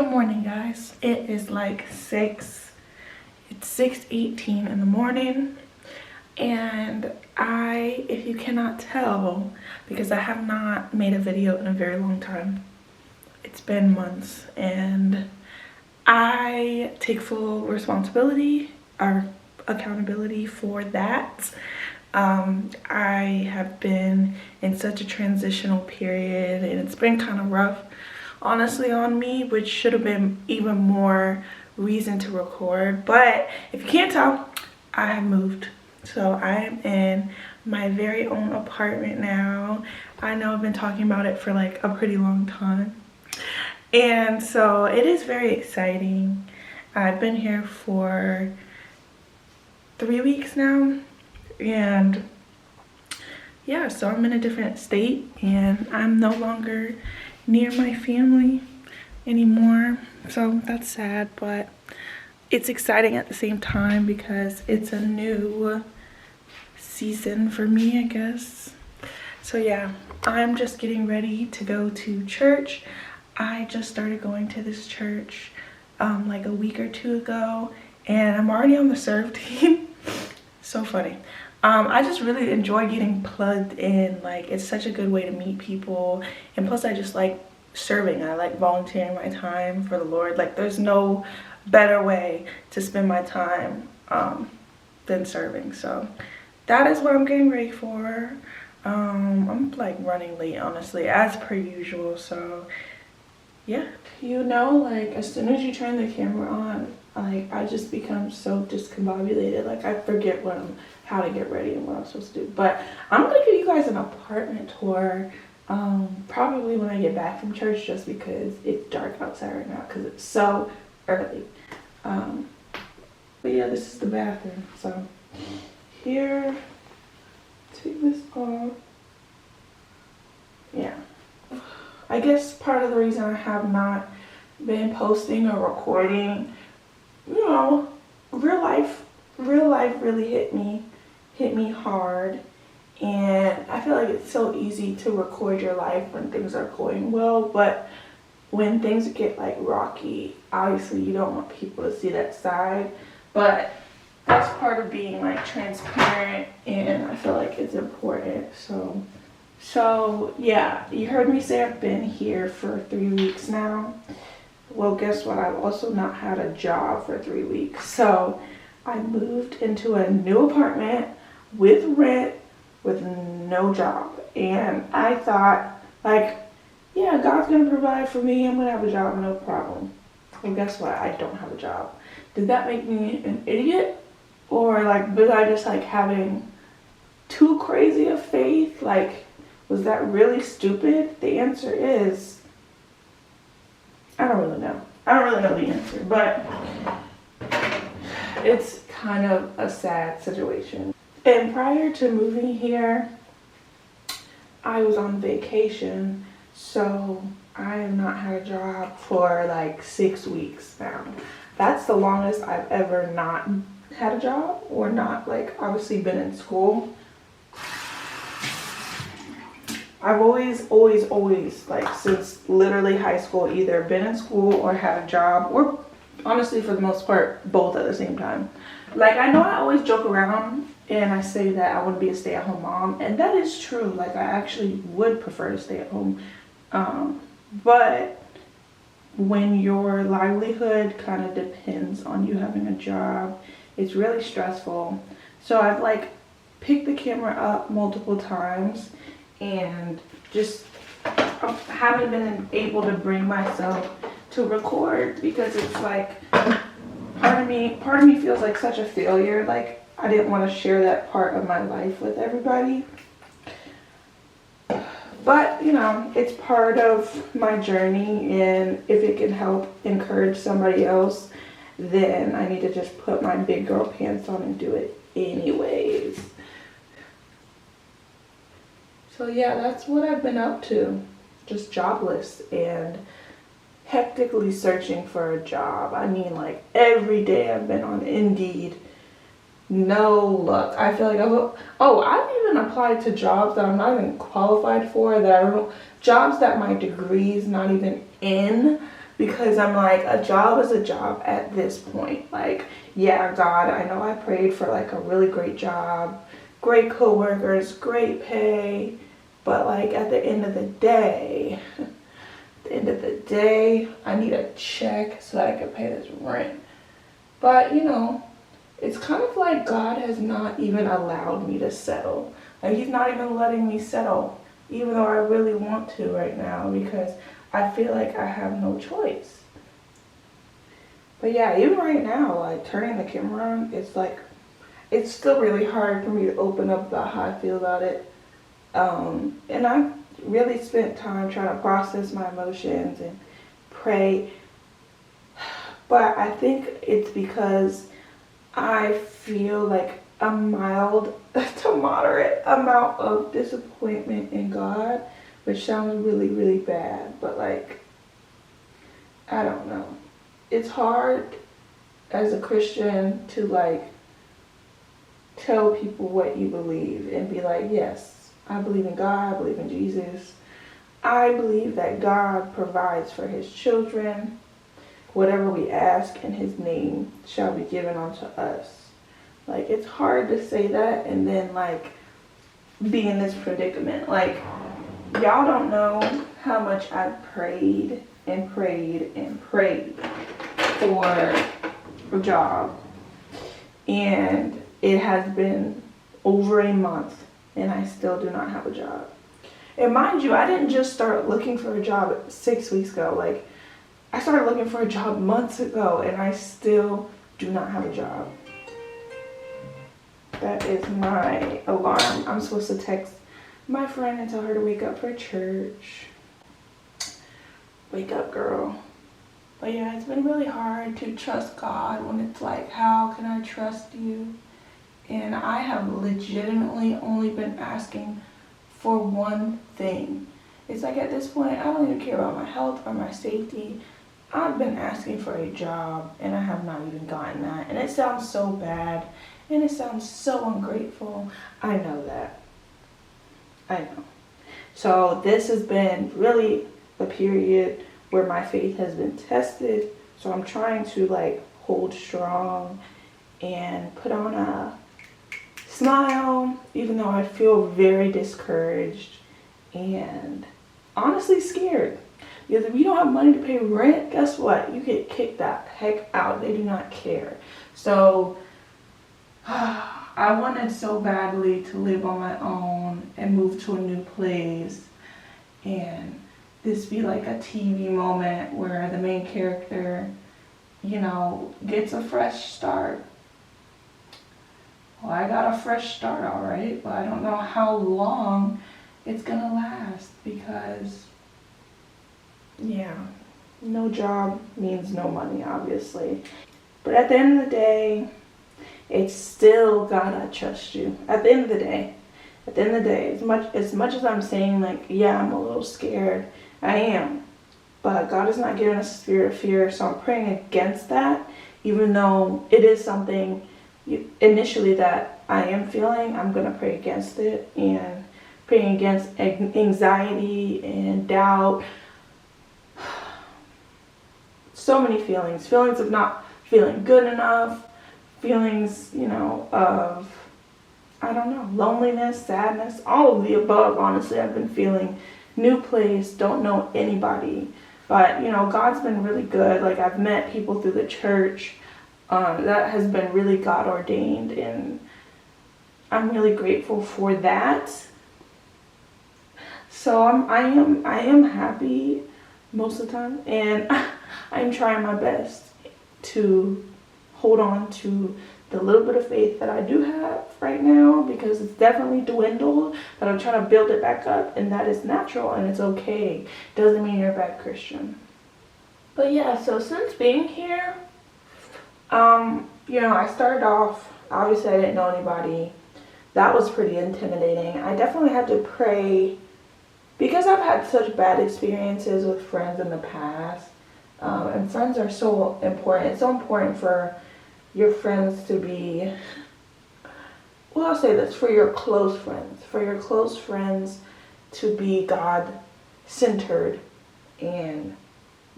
Good morning, guys. It is like it's 6:18 in the morning, and if you cannot tell, because I have not made a video in a very long time, it's been months, and I take full responsibility or accountability for that. I have been in such a transitional period, and it's been kind of rough, honestly, on me, which should have been even more reason to record. But if you can't tell, I have moved. So I am in my very own apartment now. I know I've been talking about it for like a pretty long time, and so it is very exciting. I've been here for 3 weeks now, and yeah, so I'm in a different state, and I'm no longer near my family anymore, so that's sad, but it's exciting at the same time because it's a new season for me, I guess. So yeah, I'm just getting ready to go to church. I just started going to this church like a week or two ago, and I'm already on the serve team. So funny. I just really enjoy getting plugged in. Like, it's such a good way to meet people, and plus I just like serving. I like volunteering my time for the Lord. Like, there's no better way to spend my time than serving. So that is what I'm getting ready for. I'm like running late, honestly, as per usual. So yeah, you know, like as soon as you turn the camera on, like I just become so discombobulated. Like I forget how to get ready and what I'm supposed to do. But I'm gonna give you guys an apartment tour probably when I get back from church, just because it's dark outside right now because it's so early. But yeah, this is the bathroom. So here, take this off. Yeah, I guess part of the reason I have not been posting or recording, you know, real life really hit me hard, and I feel like it's so easy to record your life when things are going well, but when things get like rocky, obviously you don't want people to see that side. But that's part of being like transparent, and I feel like it's important. So yeah, you heard me say I've been here for 3 weeks now. Well, guess what? I've also not had a job for 3 weeks. So I moved into a new apartment with rent, with no job. And I thought, like, yeah, God's gonna provide for me. I'm gonna have a job, no problem. Well, guess what? I don't have a job. Did that make me an idiot? Or like, was I just like having too crazy of faith? Like, was that really stupid? The answer is, I don't really know. I don't really know the answer, but it's kind of a sad situation. And prior to moving here, I was on vacation, so I have not had a job for like 6 weeks now. That's the longest I've ever not had a job, or not like obviously been in school. I've always like since literally high school either been in school or had a job, or honestly for the most part both at the same time. Like, I know I always joke around and I say that I want to be a stay-at-home mom, and that is true. Like, I actually would prefer to stay at home, but when your livelihood kind of depends on you having a job, it's really stressful. So I've like picked the camera up multiple times and just haven't been able to bring myself to record, because it's like part of me feels like such a failure. Like, I didn't want to share that part of my life with everybody, but you know, it's part of my journey, and if it can help encourage somebody else, then I need to just put my big girl pants on and do it anyways. So yeah, that's what I've been up to. Just jobless and hectically searching for a job. I mean, like every day I've been on Indeed. No luck. I feel like I've even applied to jobs that I'm not even qualified for, that I don't know, jobs that my degree is not even in. because I'm like, a job is a job at this point. Like, yeah, God, I know I prayed for like a really great job, great coworkers, great pay, but like at the end of the day, I need a check so that I can pay this rent. But you know, it's kind of like God has not even allowed me to settle. Like, he's not even letting me settle, even though I really want to right now, because I feel like I have no choice. But yeah, even right now, like turning the camera on, it's like, it's still really hard for me to open up about how I feel about it. And I really spent time trying to process my emotions and pray. But I think it's because I feel like a mild to moderate amount of disappointment in God, which sounds really, really bad, but like, I don't know. It's hard as a Christian to like tell people what you believe and be like, yes, I believe in God, I believe in Jesus. I believe that God provides for his children. Whatever we ask in his name shall be given unto us. Like, it's hard to say that and then like be in this predicament. Like, y'all don't know how much I've prayed and prayed and prayed for a job. And it has been over a month and I still do not have a job. And mind you, I didn't just start looking for a job 6 weeks ago. Like, I started looking for a job months ago and I still do not have a job. That is my alarm. I'm supposed to text my friend and tell her to wake up for church. Wake up, girl. But yeah, it's been really hard to trust God when it's like, how can I trust you? And I have legitimately only been asking for one thing. It's like, at this point, I don't even care about my health or my safety. I've been asking for a job and I have not even gotten that. And it sounds so bad and it sounds so ungrateful. I know that. I know. So this has been really a period where my faith has been tested. So I'm trying to like hold strong and put on a smile, even though I feel very discouraged and honestly scared. Because if you don't have money to pay rent, guess what? You get kicked the heck out. They do not care. So I wanted so badly to live on my own and move to a new place and this be like a TV moment where the main character, you know, gets a fresh start. Well, I got a fresh start, all right, but I don't know how long it's gonna last because, yeah, no job means no money, obviously. But at the end of the day, it's still God, I trust you. At the end of the day, as much as I'm saying like, yeah, I'm a little scared, I am. But God has not given us a spirit of fear, so I'm praying against that, even though it is something initially that I am feeling. I'm going to pray against it and praying against anxiety and doubt. So many feelings of not feeling good enough, feelings, you know, of, I don't know, loneliness, sadness, all of the above. Honestly, I've been feeling new place, don't know anybody, but you know, God's been really good. Like, I've met people through the church that has been really God ordained, and I'm really grateful for that. So I am happy most of the time, and I'm trying my best to hold on to the little bit of faith that I do have right now, because it's definitely dwindled, but I'm trying to build it back up, and that is natural and it's okay. Doesn't mean you're a bad Christian. But yeah, so since being here, you know, I started off, obviously I didn't know anybody. That was pretty intimidating. I definitely had to pray because I've had such bad experiences with friends in the past. And friends are so important. It's so important for your friends to be, well, I'll say this, for your close friends to be God-centered and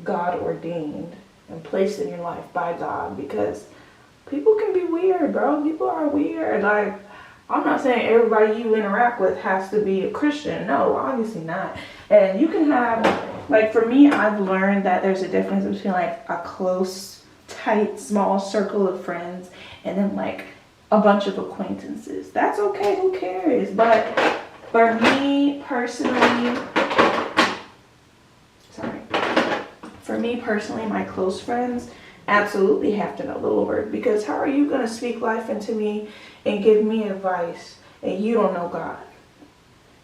God ordained and placed in your life by God, because people can be weird, bro. People are weird. Like, I'm not saying everybody you interact with has to be a Christian. No, obviously not. And you can have, like, for me, I've learned that there's a difference between like a close, tight, small circle of friends and then like a bunch of acquaintances. That's okay, who cares? But for me personally, my close friends absolutely have to know the Lord, because how are you going to speak life into me and give me advice and you don't know God?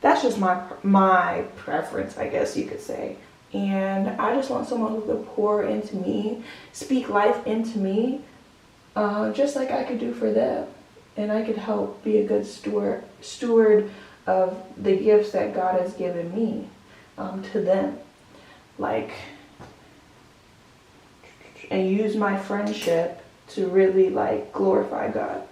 That's just my preference, I guess you could say. And I just want someone who could pour into me, speak life into me, just like I could do for them. And I could help be a good steward of the gifts that God has given me to them. Like, and use my friendship to really like glorify God.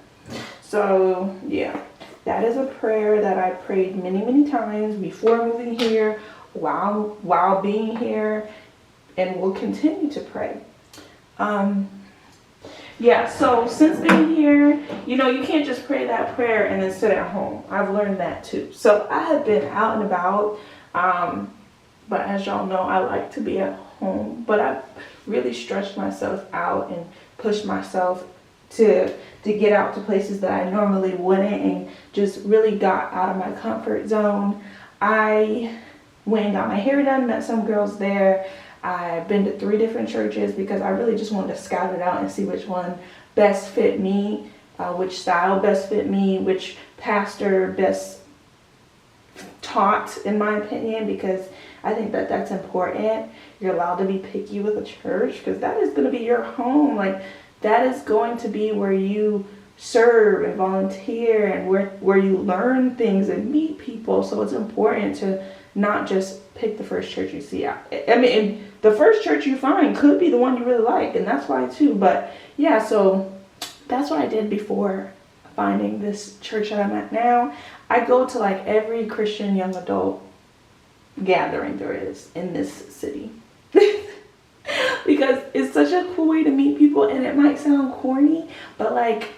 So yeah, that is a prayer that I prayed many times before moving here, while being here, and will continue to pray. Yeah, so since being here, you know, you can't just pray that prayer and then sit at home. I've learned that too. So I have been out and about, but as y'all know, I like to be at home, but I've really stretched myself out and pushed myself to get out to places that I normally wouldn't, and just really got out of my comfort zone. I went and got my hair done, met some girls there. I've been to 3 different churches because I really just wanted to scout it out and see which one best fit me, which style best fit me, which pastor best taught, in my opinion, because I think that that's important. You're allowed to be picky with a church because that is going to be your home. Like, that is going to be where you serve and volunteer and where you learn things and meet people. So it's important to not just pick the first church you see. I mean, the first church you find could be the one you really like, and that's fine too. But yeah, so that's what I did before finding this church that I'm at now. I go to like every Christian young adult gathering there is in this city. Because it's such a cool way to meet people, and it might sound corny, but like,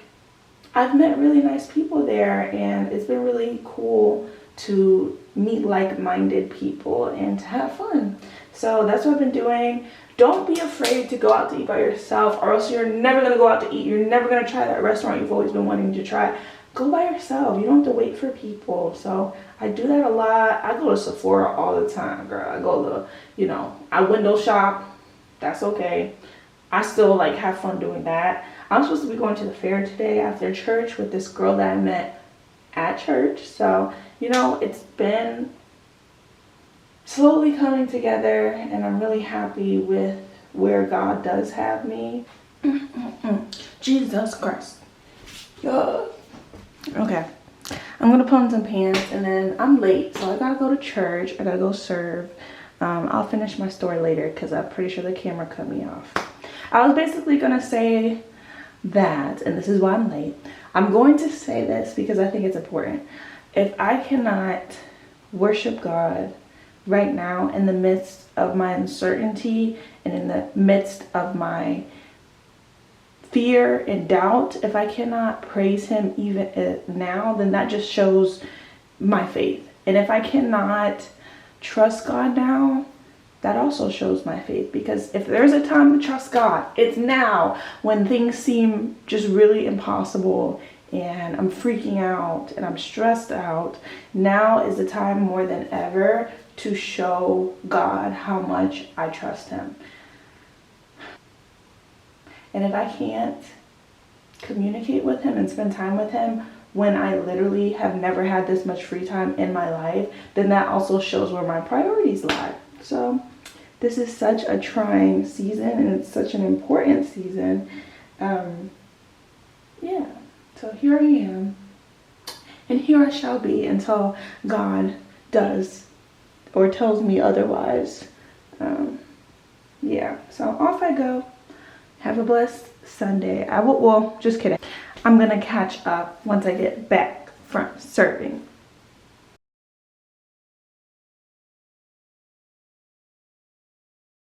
I've met really nice people there, and it's been really cool to meet like-minded people and to have fun. So that's what I've been doing. Don't be afraid to go out to eat by yourself, or else you're never going to go out to eat. You're never going to try that restaurant you've always been wanting to try. Go by yourself. You don't have to wait for people. So I do that a lot. I go to Sephora all the time, girl. I go to, you know, I window shop. That's okay. I still like have fun doing that. I'm supposed to be going to the fair today after church with this girl that I met at church. So, you know, it's been slowly coming together, and I'm really happy with where God does have me. Jesus Christ. Yo. Okay. I'm going to put on some pants, and then I'm late, so I got to go to church. I got to go serve. I'll finish my story later because I'm pretty sure the camera cut me off. I was basically going to say that, and this is why I'm late. I'm going to say this because I think it's important. If I cannot worship God right now in the midst of my uncertainty and in the midst of my fear and doubt, if I cannot praise him even now, then that just shows my faith. And if I cannot trust God now, that also shows my faith. Because if there's a time to trust God, it's now, when things seem just really impossible and I'm freaking out and I'm stressed out. Now is the time more than ever to show God how much I trust him. And if I can't communicate with him and spend time with him when I literally have never had this much free time in my life, then that also shows where my priorities lie. So this is such a trying season, and it's such an important season. Yeah, so here I am, and here I shall be until God does or tells me otherwise. Yeah, so off I go. Have a blessed Sunday. Well, just kidding. I'm gonna catch up once I get back from serving.